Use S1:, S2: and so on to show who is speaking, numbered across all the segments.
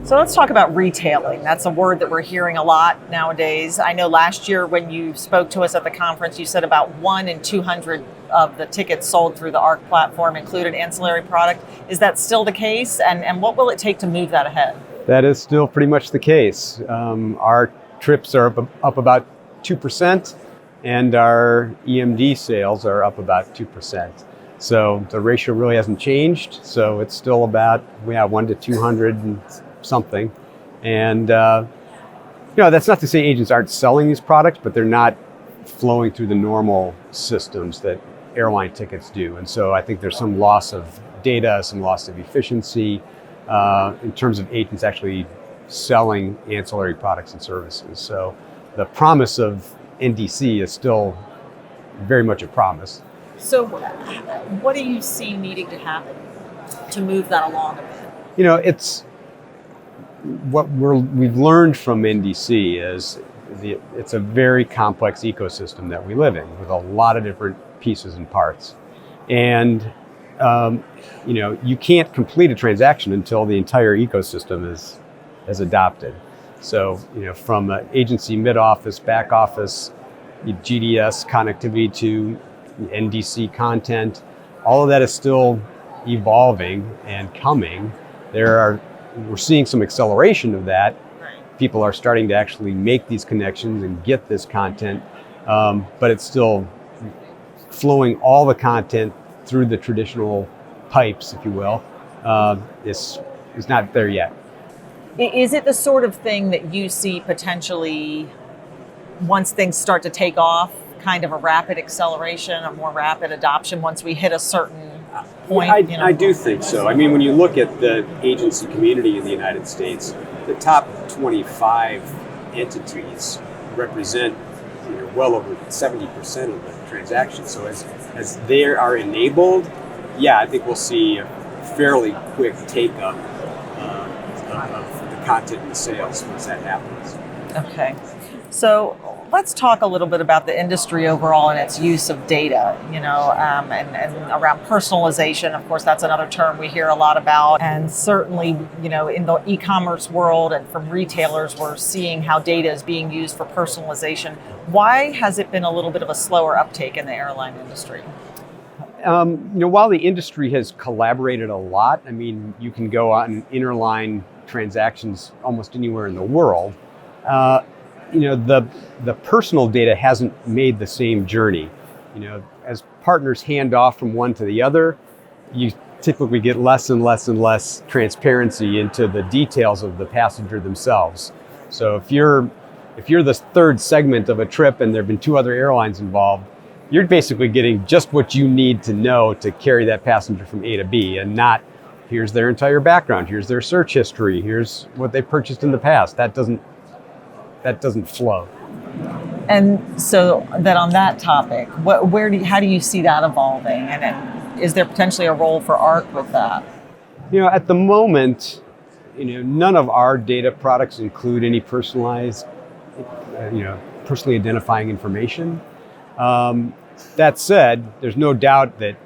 S1: So let's talk about retailing. That's a word that we're hearing a lot nowadays. I know last year when you spoke to us at the conference, you said about 1 in 200 of the tickets sold through the ARC platform included ancillary product. Is that still the case? And what will it take to move that ahead?
S2: That is still pretty much the case. Our trips are up about 2%, and our EMD sales are up about 2%. So the ratio really hasn't changed. So it's still about 1 to 200 and something. And that's not to say agents aren't selling these products, but they're not flowing through the normal systems that airline tickets do. And so I think there's some loss of data, some loss of efficiency in terms of agents actually selling ancillary products and services. So the promise of NDC is still very much a promise.
S1: So what do you see needing to happen to move that along a bit?
S2: It's what we've learned from NDC is it's a very complex ecosystem that we live in with a lot of different pieces and parts. And you can't complete a transaction until the entire ecosystem is adopted. So, from agency mid-office, back office, GDS connectivity to NDC content, all of that is still evolving and coming. We're seeing some acceleration of that. People are starting to actually make these connections and get this content, but it's still flowing all the content through the traditional pipes, if you will, is not there yet.
S1: Is it the sort of thing that you see potentially, once things start to take off, kind of a rapid acceleration, a more rapid adoption once we hit a certain point?
S2: I do think so. I mean, when you look at the agency community in the United States, the top 25 entities represent well over 70% of the transactions. So as they are enabled, I think we'll see a fairly quick take-up of the content and the sales once that happens.
S1: Okay. So let's talk a little bit about the industry overall and its use of data, and around personalization. Of course, that's another term we hear a lot about. And certainly, in the e-commerce world and from retailers, we're seeing how data is being used for personalization. Why has it been a little bit of a slower uptake in the airline industry?
S2: While the industry has collaborated a lot, I mean, you can go on interline transactions almost anywhere in the world. The personal data hasn't made the same journey. As partners hand off from one to the other, you typically get less and less and less transparency into the details of the passenger themselves. So if you're the third segment of a trip and there have been 2 other airlines involved, you're basically getting just what you need to know to carry that passenger from A to B, and not here's their entire background, here's their search history, here's what they purchased in the past. That doesn't flow.
S1: And so then on that topic, how do you see that evolving? And is there potentially a role for ARC with that?
S2: At the moment, none of our data products include any personalized, personally identifying information. That said, there's no doubt that,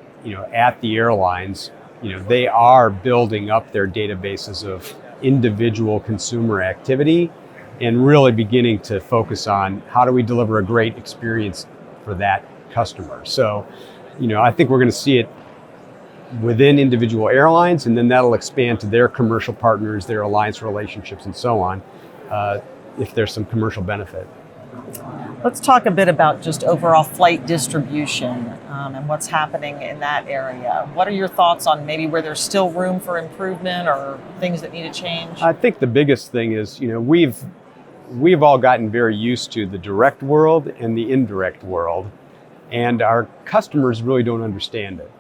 S2: at the airlines, they are building up their databases of individual consumer activity and really beginning to focus on how do we deliver a great experience for that customer. So, I think we're going to see it within individual airlines, and then that'll expand to their commercial partners, their alliance relationships, and so on, if there's some commercial benefit.
S1: Let's talk a bit about just overall flight distribution and what's happening in that area. What are your thoughts on maybe where there's still room for improvement or things that need to change?
S2: I think the biggest thing is, we've all gotten very used to the direct world and the indirect world, and our customers really don't understand it.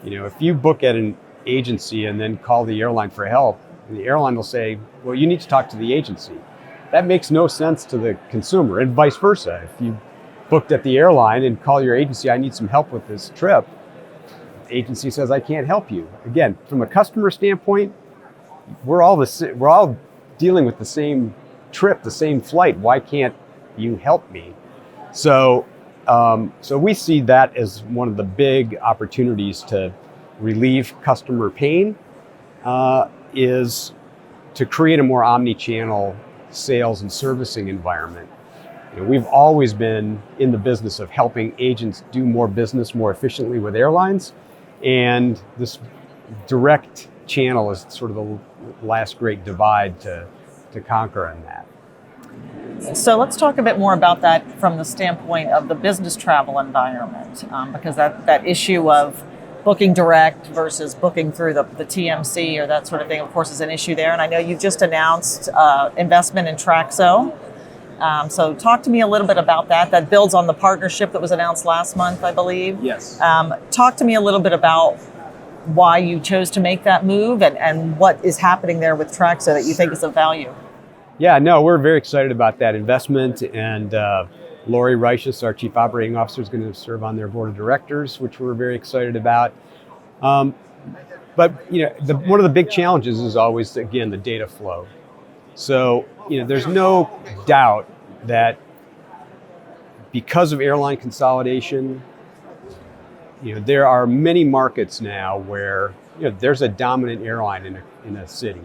S2: If you book at an agency and then call the airline for help, the airline will say, well, you need to talk to the agency. That makes no sense to the consumer, and vice versa. If you booked at the airline and call your agency, I need some help with this trip, the agency says, I can't help you. Again, from a customer standpoint, we're all dealing with the same trip, the same flight. Why can't you help me? So we see that as one of the big opportunities to relieve customer pain, is to create a more omni-channel sales and servicing environment. We've always been in the business of helping agents do more business more efficiently with airlines, and this direct channel is sort of the last great divide to conquer in that.
S1: So let's talk a bit more about that from the standpoint of the business travel environment, because that issue of booking direct versus booking through the TMC or that sort of thing, of course, is an issue there. And I know you've just announced investment in Traxo. So talk to me a little bit about that. That builds on the partnership that was announced last month, I believe.
S2: Yes.
S1: Talk to me a little bit about why you chose to make that move and what is happening there with Traxo that you think is of value.
S2: Yeah, no, we're very excited about that investment, and Lori Reichus, our Chief Operating Officer, is going to serve on their board of directors, which we're very excited about. But one of the big challenges is always, again, the data flow. So there's no doubt that because of airline consolidation, there are many markets now where there's a dominant airline in a city.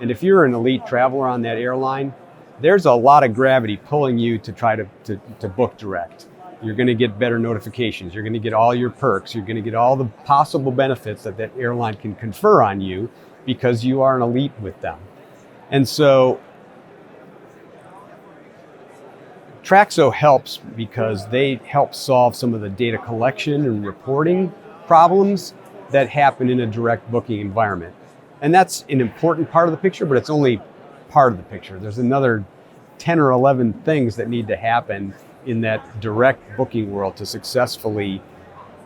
S2: And if you're an elite traveler on that airline, there's a lot of gravity pulling you to try to book direct. You're going to get better notifications. You're going to get all your perks. You're going to get all the possible benefits that airline can confer on you because you are an elite with them. And so Traxo helps because they help solve some of the data collection and reporting problems that happen in a direct booking environment. And that's an important part of the picture, but it's only part of the picture. There's another 10 or 11 things that need to happen in that direct booking world to successfully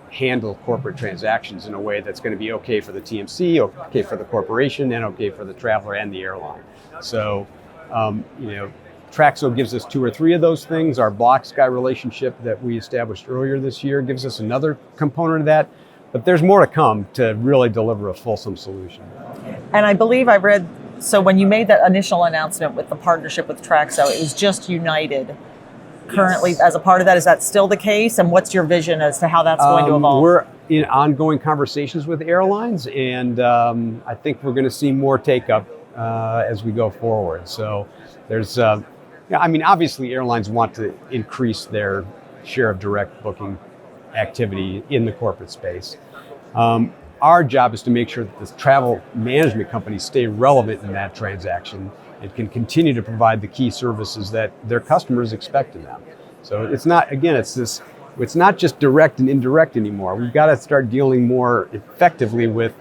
S2: handle corporate transactions in a way that's going to be okay for the TMC, okay for the corporation, and okay for the traveler and the airline. So, Traxo gives us 2 or 3 of those things. Our BlockSky relationship that we established earlier this year gives us another component of that. But there's more to come to really deliver a fulsome solution.
S1: And I believe I read, so when you made that initial announcement with the partnership with Traxo, it was just United currently as a part of that. Is that still the case? And what's your vision as to how that's going to evolve?
S2: We're in ongoing conversations with airlines, and I think we're going to see more take up as we go forward. So there's, obviously airlines want to increase their share of direct booking activity in the corporate space. Our job is to make sure that the travel management companies stay relevant in that transaction and can continue to provide the key services that their customers expect of them. So it's not just direct and indirect anymore. We've got to start dealing more effectively with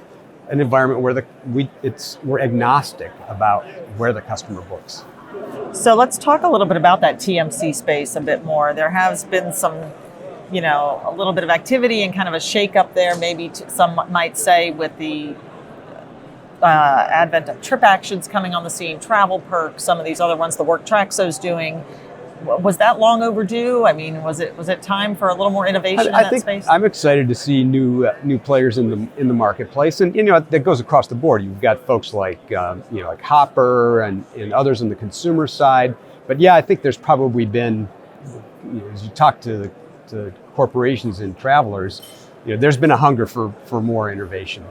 S2: an environment where we're agnostic about where the customer books.
S1: So let's talk a little bit about that TMC space a bit more. There has been some a little bit of activity and kind of a shake-up there, maybe some might say, with the advent of trip actions coming on the scene, travel perks, some of these other ones, the work Traxo's doing. Was that long overdue? I mean, was it time for a little more innovation in that space?
S2: I'm excited to see new players in the marketplace, and that goes across the board. You've got folks like like Hopper and others on the consumer side. But yeah, I think there's probably been, as you talk to corporations and travelers, there's been a hunger for more innovation.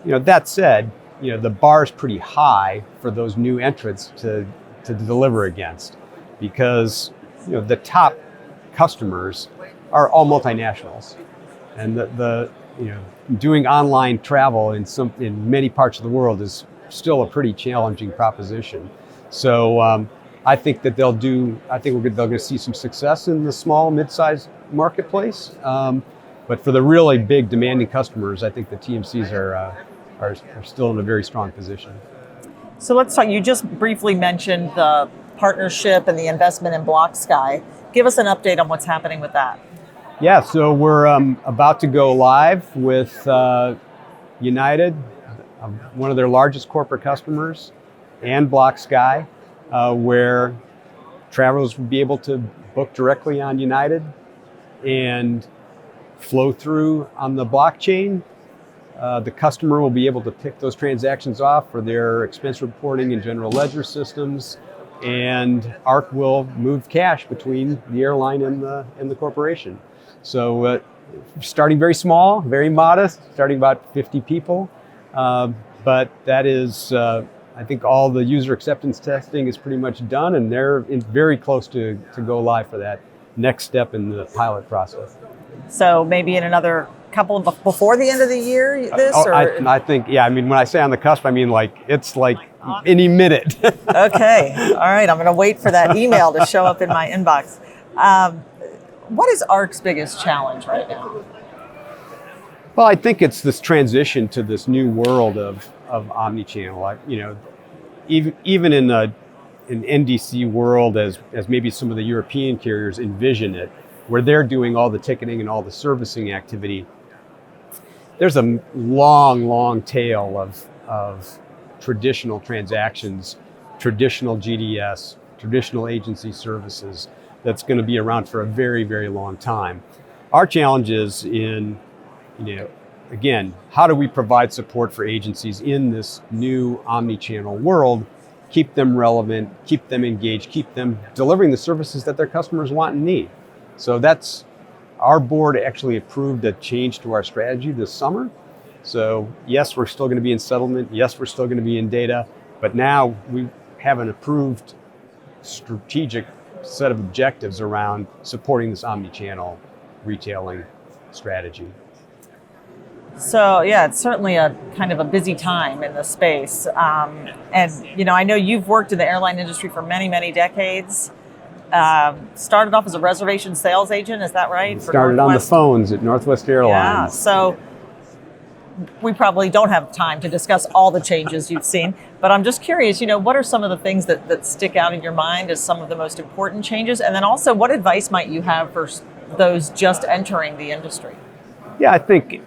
S2: That said, the bar is pretty high for those new entrants to deliver against, because the top customers are all multinationals, and the doing online travel in many parts of the world is still a pretty challenging proposition. So I think that they're going to see some success in the small, mid-sized marketplace. But for the really big, demanding customers, I think the TMCs are still in a very strong position.
S1: So let's talk. You just briefly mentioned the partnership and the investment in BlockSky. Give us an update on what's happening with that.
S2: Yeah, so we're about to go live with United, one of their largest corporate customers, and BlockSky, where travelers will be able to book directly on United and flow through on the blockchain. The customer will be able to pick those transactions off for their expense reporting and general ledger systems, and ARC will move cash between the airline and the corporation. So starting very small, very modest, starting about 50 people, but that is, I think all the user acceptance testing is pretty much done, and they're very close to go live for that next step in the pilot process.
S1: So maybe in another couple before the end of the year, this?
S2: I think, yeah, I mean, when I say on the cusp, I mean it's like any minute.
S1: Okay, all right, I'm going to wait for that email to show up in my inbox. What is ARC's biggest challenge right now?
S2: Well, I think it's this transition to this new world of omnichannel. Even in an NDC world, as maybe some of the European carriers envision it, where they're doing all the ticketing and all the servicing activity, there's a long tail of traditional transactions, traditional GDS, traditional agency services that's going to be around for a very long time. Our challenge is in, again, how do we provide support for agencies in this new omni-channel world, keep them relevant, keep them engaged, keep them delivering the services that their customers want and need. So that's, our board actually approved a change to our strategy this summer. So yes, we're still going to be in settlement. Yes, we're still going to be in data, but now we have an approved strategic set of objectives around supporting this omni-channel retailing strategy.
S1: So yeah, it's certainly a kind of a busy time in the space. And I know you've worked in the airline industry for many decades. Started off as a reservation sales agent, is that right?
S2: Started on the phones at Northwest Airlines.
S1: Yeah, so we probably don't have time to discuss all the changes you've seen, but I'm just curious, what are some of the things that stick out in your mind as some of the most important changes? And then also, what advice might you have for those just entering the industry?
S2: Yeah, I think,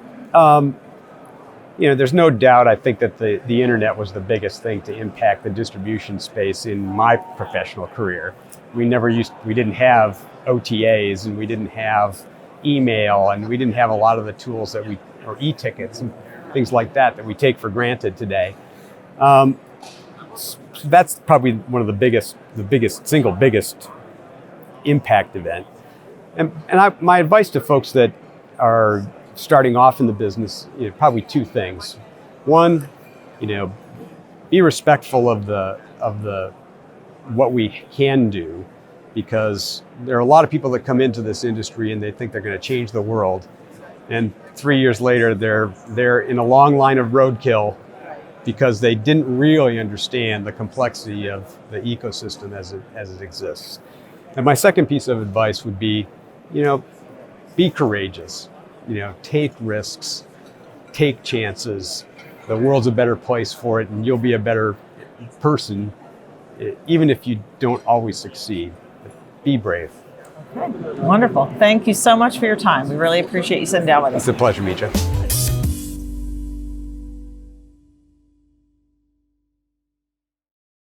S2: there's no doubt, I think that the internet was the biggest thing to impact the distribution space in my professional career. We didn't have OTAs, and we didn't have email, and we didn't have a lot of the tools or e-tickets and things like that we take for granted today. So that's probably one of the single biggest impact event. And my advice to folks that are starting off in the business, probably two things. One, be respectful of the what we can do, because there are a lot of people that come into this industry and they think they're going to change the world, and 3 years later they're in a long line of roadkill because they didn't really understand the complexity of the ecosystem as it exists. And my second piece of advice would be, be courageous. Take risks, take chances. The world's a better place for it, and you'll be a better person, even if you don't always succeed. Be brave.
S1: Okay. Wonderful. Thank you so much for your time. We really appreciate you sitting down with us.
S2: It's a pleasure, Mitra.